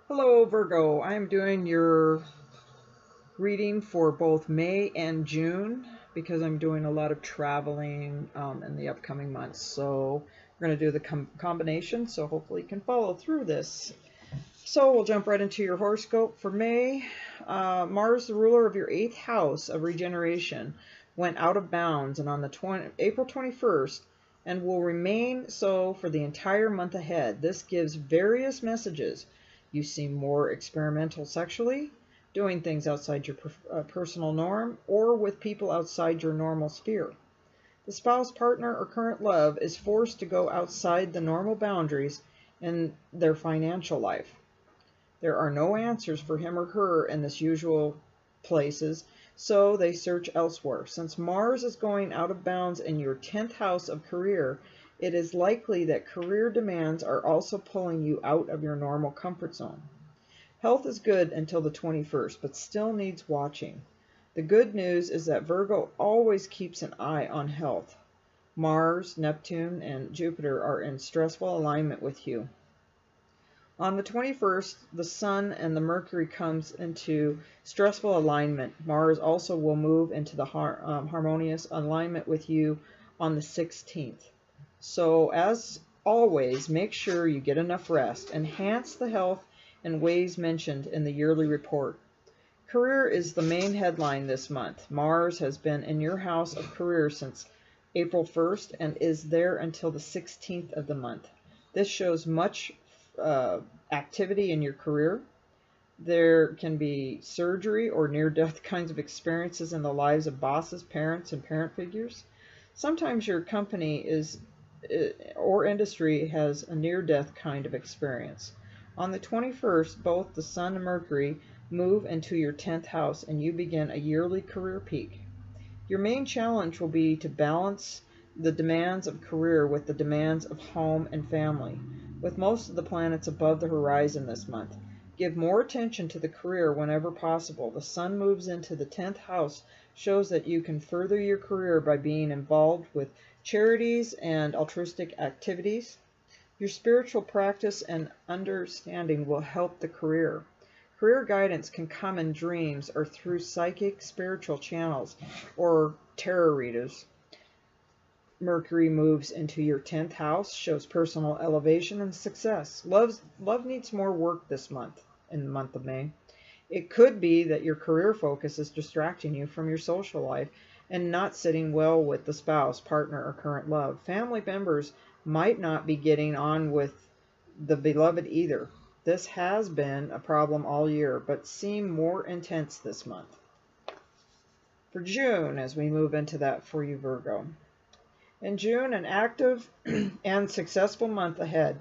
Hello Virgo, I'm doing your reading for both May and June because I'm doing a lot of traveling in the upcoming months. So we're going to do the combination, so hopefully you can follow through this. So we'll jump right into your horoscope for May. Mars, the ruler of your 8th house of regeneration, went out of bounds and on the April 21st and will remain so for the entire month ahead. This gives various messages. You seem more experimental sexually, doing things outside your personal norm, or with people outside your normal sphere. The spouse, partner, or current love is forced to go outside the normal boundaries in their financial life. There are no answers for him or her in this usual places, so they search elsewhere. Since Mars is going out of bounds in your 10th house of career, it is likely that career demands are also pulling you out of your normal comfort zone. Health is good until the 21st, but still needs watching. The good news is that Virgo always keeps an eye on health. Mars, Neptune, and Jupiter are in stressful alignment with you. On the 21st, the Sun and the Mercury comes into stressful alignment. Mars also will move into the harmonious alignment with you on the 16th. So as always, make sure you get enough rest. Enhance the health in ways mentioned in the yearly report. Career is the main headline this month. Mars has been in your house of career since April 1st and is there until the 16th of the month. This shows much activity in your career. There can be surgery or near-death kinds of experiences in the lives of bosses, parents, and parent figures. Sometimes your company or industry has a near-death kind of experience. On the 21st, both the Sun and Mercury move into your 10th house and you begin a yearly career peak. Your main challenge will be to balance the demands of career with the demands of home and family. With most of the planets above the horizon this month, give more attention to the career whenever possible. The Sun moves into the 10th house, shows that you can further your career by being involved with charities and altruistic activities. Your spiritual practice and understanding will help the career. Career guidance can come in dreams or through psychic spiritual channels or tarot readers. Mercury moves into your 10th house, shows personal elevation and success. Love needs more work this month, in the month of May. It could be that your career focus is distracting you from your social life and not sitting well with the spouse, partner, or current love. Family members might not be getting on with the beloved either. This has been a problem all year, but seem more intense this month. For June, as we move into that for you, Virgo. In June, an active and successful month ahead.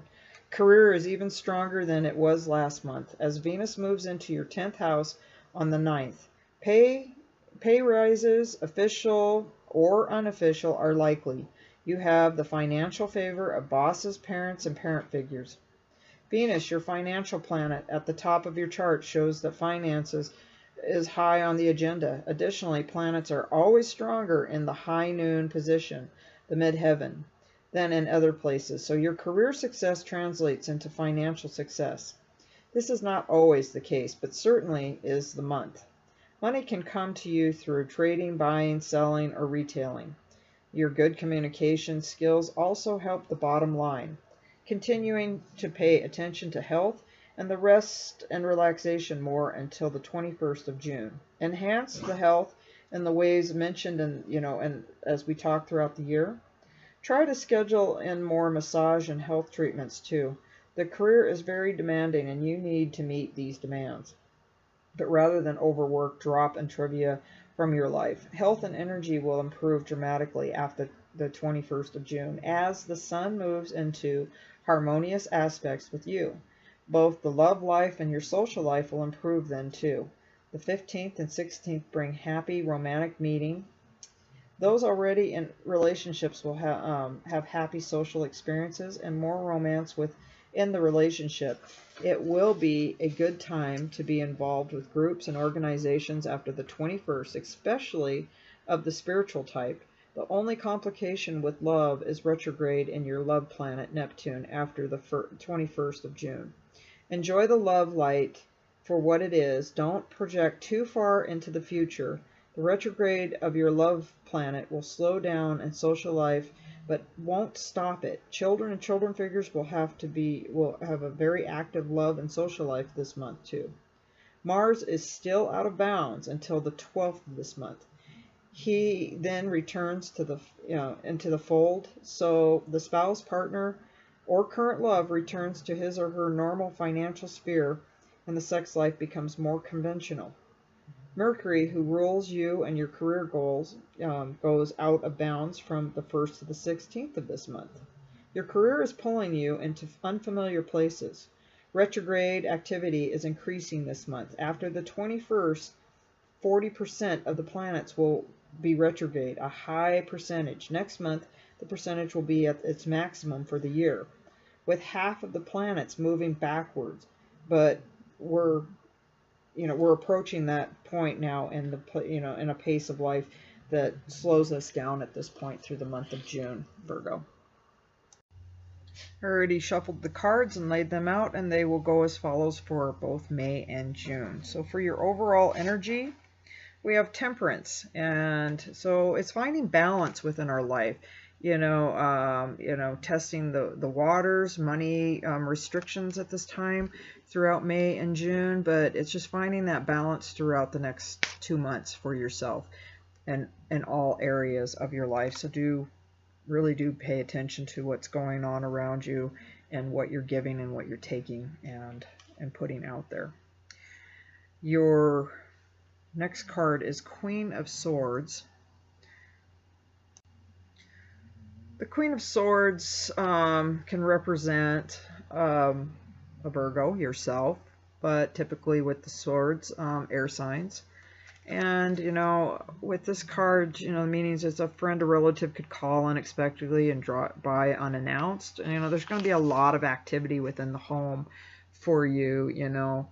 Career is even stronger than it was last month, as Venus moves into your 10th house on the 9th. Pay rises, official or unofficial, are likely. You have the financial favor of bosses, parents, and parent figures. Venus, your financial planet, at the top of your chart shows that finances is high on the agenda. Additionally, planets are always stronger in the high noon position, the midheaven, than in other places. So your career success translates into financial success. This is not always the case, but certainly is the month. Money can come to you through trading, buying, selling, or retailing. Your good communication skills also help the bottom line. Continuing to pay attention to health and the rest and relaxation more until the 21st of June. Enhance the health in the ways mentioned and as we talk throughout the year. Try to schedule in more massage and health treatments too. The career is very demanding and you need to meet these demands. But rather than overwork, drop and trivia from your life. Health and energy will improve dramatically after the 21st of June as the Sun moves into harmonious aspects with you. Both the love life and your social life will improve then too. The 15th and 16th bring happy romantic meeting. Those already in relationships will have happy social experiences and more romance within the relationship. It will be a good time to be involved with groups and organizations after the 21st, especially of the spiritual type. The only complication with love is retrograde in your love planet Neptune after the 21st of June. Enjoy the love light for what it is. Don't project too far into the future. The retrograde of your love planet will slow down in social life, but won't stop it. Children and children figures will have a very active love and social life this month too. Mars is still out of bounds until the 12th of this month. He then returns to the into the fold, so the spouse, partner, or current love returns to his or her normal financial sphere, and the sex life becomes more conventional. Mercury, who rules you and your career goals, goes out of bounds from the 1st to the 16th of this month. Your career is pulling you into unfamiliar places. Retrograde activity is increasing this month. After the 21st, 40% of the planets will be retrograde, a high percentage. Next month, the percentage will be at its maximum for the year, with half of the planets moving backwards. But we're approaching that point now in in a pace of life that slows us down at this point through the month of June, Virgo. I already shuffled the cards and laid them out, and they will go as follows for both May and June. So for your overall energy, we have Temperance, and so it's finding balance within our life. Testing the waters, money restrictions at this time throughout May and June, but it's just finding that balance throughout the next 2 months for yourself and in all areas of your life. So really do pay attention to what's going on around you and what you're giving and what you're taking and putting out there. Your next card is Queen of Swords. The Queen of Swords can represent a Virgo, yourself, but typically with the swords, air signs. And, with this card, the meanings is a friend or relative could call unexpectedly and drop by unannounced. And, there's going to be a lot of activity within the home for you,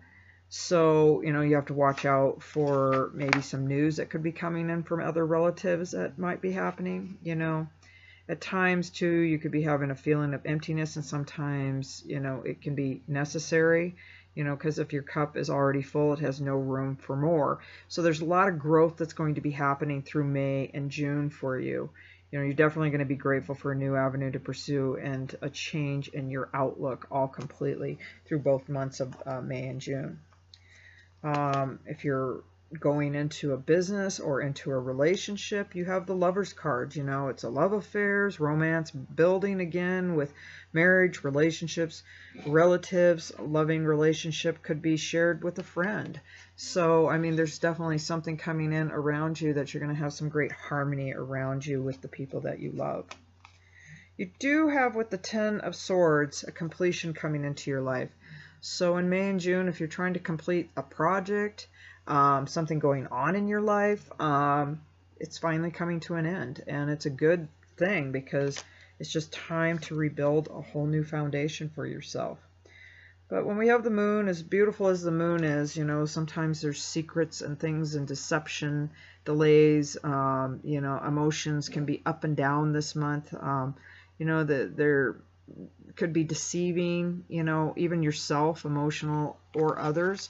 So, you have to watch out for maybe some news that could be coming in from other relatives that might be happening, At times, too, you could be having a feeling of emptiness, and sometimes, it can be necessary, because if your cup is already full, it has no room for more. So there's a lot of growth that's going to be happening through May and June for you. You're definitely going to be grateful for a new avenue to pursue and a change in your outlook all completely through both months of May and June. If you're going into a business or into a relationship, you have the Lover's card. It's a love affairs, romance, building again with marriage, relationships, relatives. A loving relationship could be shared with a friend. So, there's definitely something coming in around you that you're going to have some great harmony around you with the people that you love. You do have, with the Ten of Swords, a completion coming into your life. So in May and June, if you're trying to complete a project, something going on in your life, it's finally coming to an end, and it's a good thing because it's just time to rebuild a whole new foundation for yourself. But when we have the moon, as beautiful as the moon is, sometimes there's secrets and things and deception, delays, emotions can be up and down this month. There could be deceiving, even yourself, emotional, or others.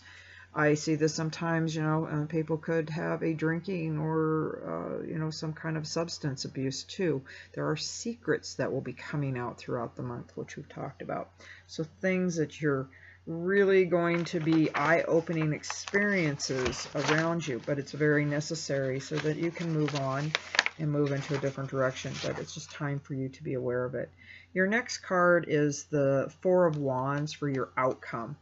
I see this sometimes, people could have a drinking or, some kind of substance abuse too. There are secrets that will be coming out throughout the month, which we've talked about. So things that you're really going to be eye-opening experiences around you, but it's very necessary so that you can move on and move into a different direction. But it's just time for you to be aware of it. Your next card is the Four of Wands for your outcome.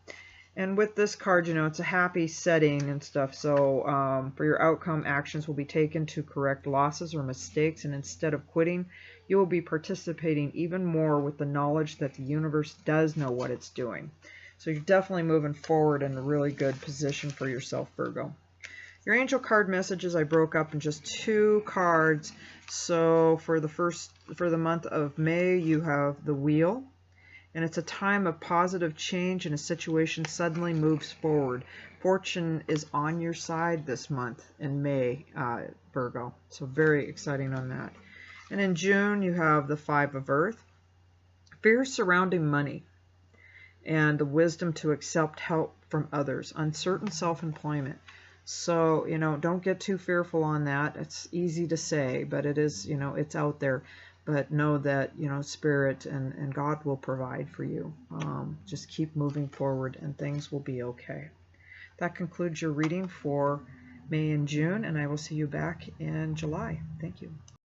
And with this card, it's a happy setting and stuff. So for your outcome, actions will be taken to correct losses or mistakes. And instead of quitting, you will be participating even more with the knowledge that the universe does know what it's doing. So you're definitely moving forward in a really good position for yourself, Virgo. Your angel card messages I broke up in just 2 cards. So for the month of May, you have the Wheel. And it's a time of positive change, and a situation suddenly moves forward. Fortune is on your side this month in May, Virgo. So very exciting on that. And in June, you have the Five of Earth. Fear surrounding money. and the wisdom to accept help from others. Uncertain self-employment. So, don't get too fearful on that. It's easy to say, but it is, it's out there. But know that, Spirit and God will provide for you. Just keep moving forward and things will be okay. That concludes your reading for May and June, and I will see you back in July. Thank you.